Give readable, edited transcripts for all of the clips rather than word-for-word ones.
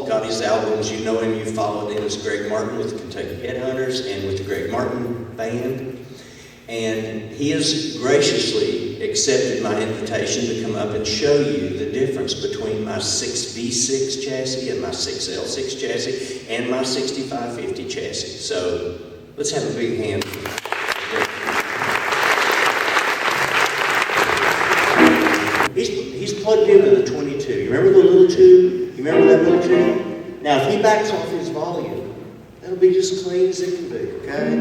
got his albums. You know him, you followed him as Greg Martin with the Kentucky Headhunters and with the Greg Martin Band. And he has graciously accepted my invitation to come up and show you the difference between my 6V6 chassis and my 6L6 chassis and my 6550 chassis. So let's have a big hand. He's plugged into the 22. You remember the little tube? You remember that little tube? Now, if he backs off his volume, that'll be just as clean as it can be, okay?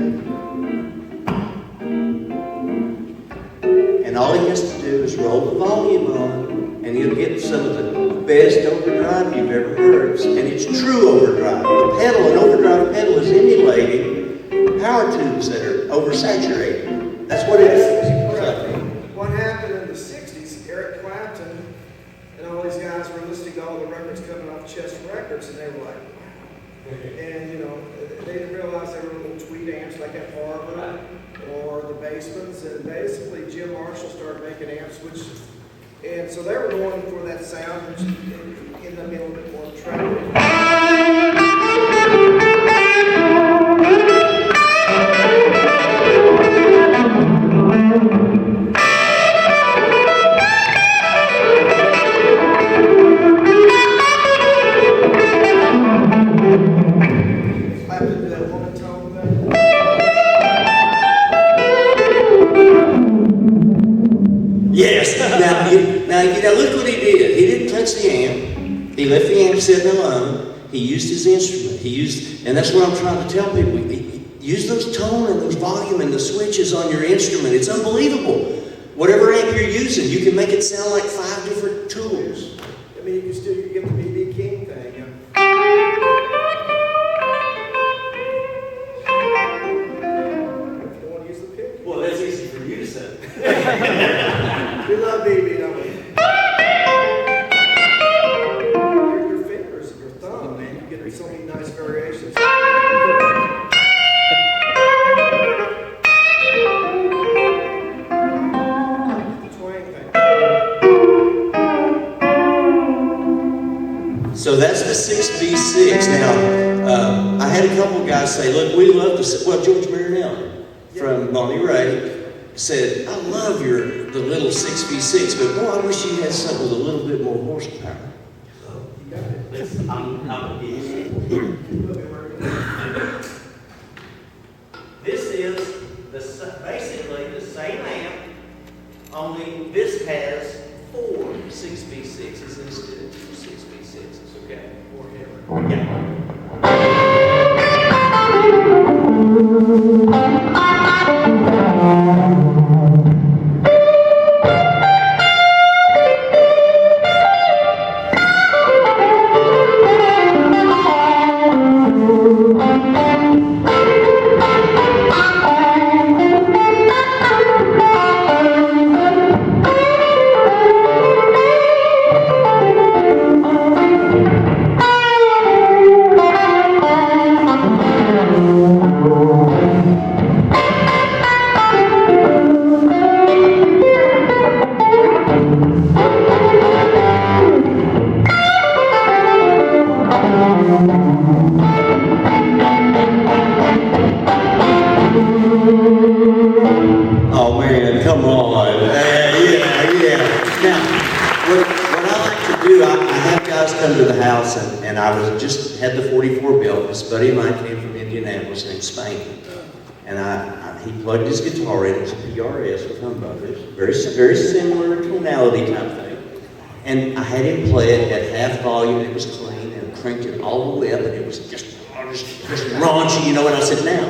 And all he has to do is roll the volume on, and he'll get some of the best overdrive you've ever heard. And it's true overdrive. The pedal, an overdrive pedal, is emulating power tubes that are oversaturated. That's what it is. What happened in the 60s, Eric Clapton and all these guys were listening to all the records coming off Chess Records, and they were like, wow. And, you know, they didn't realize they were little tweed amps like at Harvard or the Basements, and basically Jim Marshall started making amps, and so they were going for that sound, which ended up being a little bit more attractive. Now look what he did. He didn't touch the amp. He left the amp sitting alone. He used his instrument. And that's what I'm trying to tell people. Use those tone and those volume and the switches on your instrument. It's unbelievable. Whatever amp you're using, you can make it sound like 5 different tools. I mean, you can still get the B.B. King thing. If you want to use the pick. Well, that's easy for you to say. We love B.B., don't we? Your fingers, your thumb, man, you get so many nice variations. So that's the 6V6. Now, I had a couple guys say, look, we love the, well, George Marinelli from Bonnie Ray said, I love the little 6V6, but boy, I wish you had something with a little bit more horsepower. You got it. This is basically the same amp, only this has 4 6V6s instead of 2 6V6s, okay? Yeah. Come to the house, and I was just had the 44 built. This buddy of mine came from Indianapolis named Spanky, and he plugged his guitar in. It was a PRS with humbuckers, very similar tonality type thing. And I had him play it at half volume. It was clean, and cranked it all the way up, and it was just raunchy, you know. And I said, now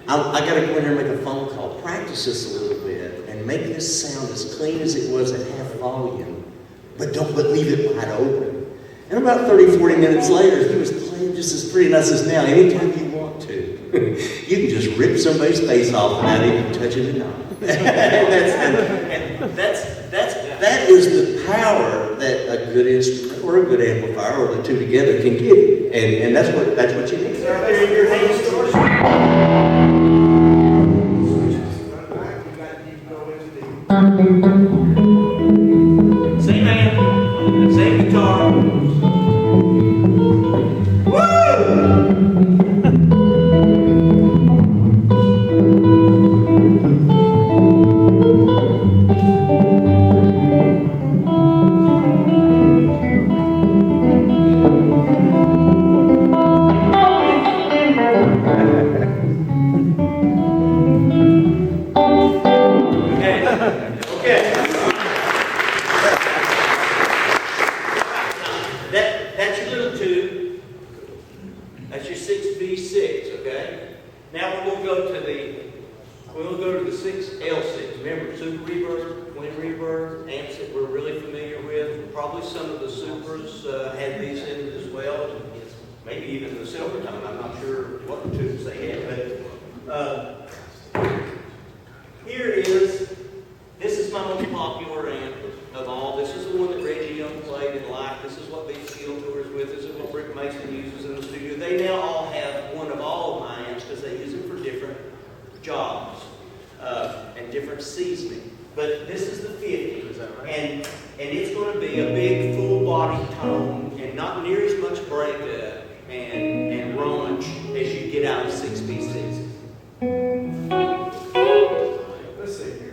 I got to go in here and make a phone call, practice this a little bit, and make this sound as clean as it was at half volume, but leave it wide open. And about 30, 40 minutes later, he was playing just as pretty. And I says, now, anytime you want to, you can just rip somebody's face off without even touching the knob. That is the power that a good instrument or a good amplifier or the two together can give you. And that's what you need. Same amp, same guitar. That's your 6V6, okay? Now we're going to go to the 6L6. Remember, super reverb, twin reverb, amps that we're really familiar with. Probably some of the Supras had these in it as well. Maybe even the Silvertone. I'm not sure what tubes they had, but here it is. This is my most popular amp of all. This is the one that Reggie Young played and liked. This is what Big Steel tours with. This is what Rick Mason uses in the studio. They now all have one of all of my amps because they use them for different jobs and different seasoning. But this is the 50, Is that right? and it's going to be a big full body tone and not near as much breakup and raunch as you get out of 6V6. Let's see here.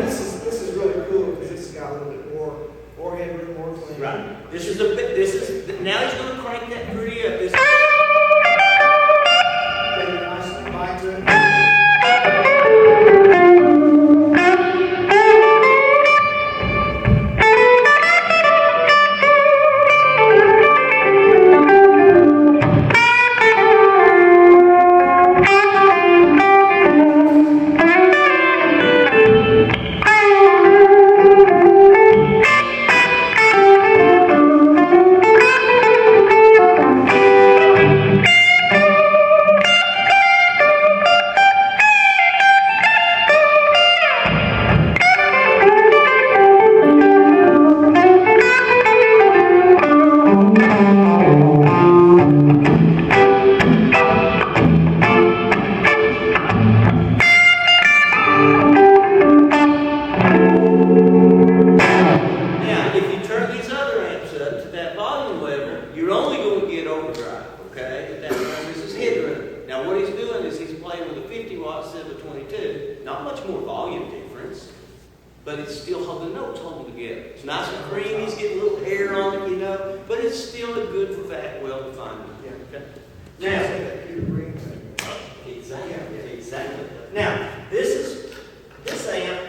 This is really cool because it's got a little bit more headroom, more clean. Right. Now he's going to crank that pretty up. This Bring a nice bite to it. but it's still holding the notes holding together. It's nice and creamy, it's getting a little hair on it, you know, but it's still a good for that, well-defined. Yeah. Okay. Now, Now, exactly. Now, this amp,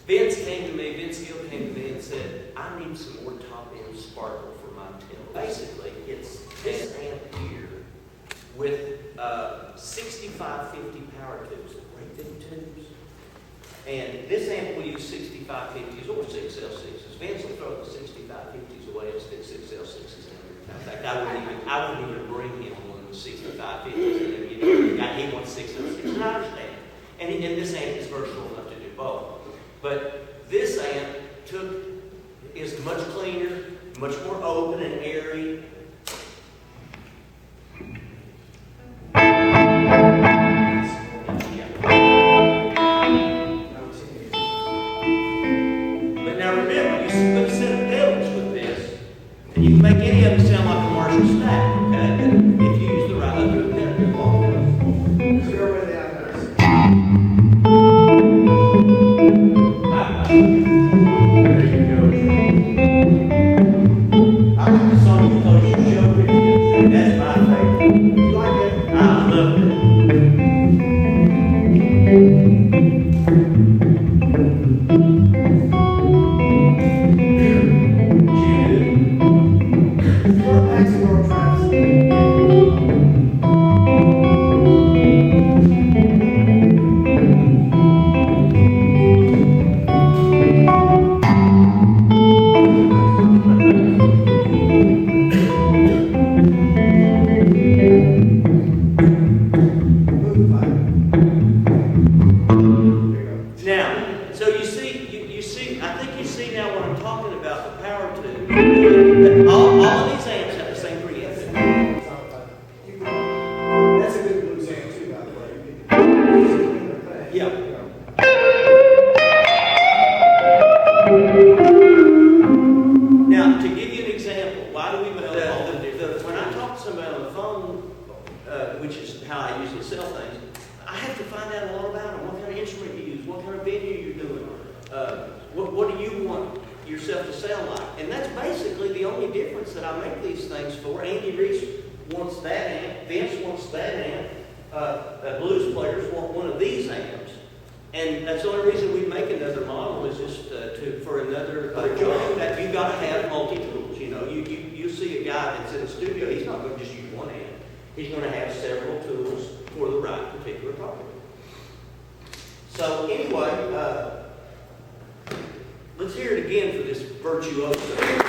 Vince Gill came to me and said, I need some more top-end sparkle for my tail. Basically, it's this amp here with 6550 power tubes, great big tubes. And this amp will use 6550s or 6L6s. Vince will throw the 6550s away and stick 6L6s in there. In fact, I wouldn't even bring him one with 6550s. You know, he wants 6L6s, and I understand. And this amp is versatile enough to do both. But this amp is much cleaner, much more open and airy. You can make any of them sound like a Marshall stack, okay? But if you use the right other pedal, you're long. Zero way the outdoors. There you go. I like the song because you showed it. That's my favorite. You like it? I love it. Maximum Travis. All of these amps have the same preamp. That's a good blues amp too, by the way. Yeah. Now, to give you an example, why do we make when I talk to somebody on the phone, which is how I usually sell things, I have to find out a lot about them. What kind of instrument you use, what kind of venue you're doing, what do you want yourself to sound like? And that's basically the only difference that I make these things for. Andy Reese wants that amp, Vince wants that amp, blues players want one of these amps. And that's the only reason we make another model is just for another joint that you got to have multi-tools. You know, you see a guy that's in the studio, he's not going to just use one amp. He's going to have several tools for the right particular topic. So anyway, let's hear it again for this virtuoso.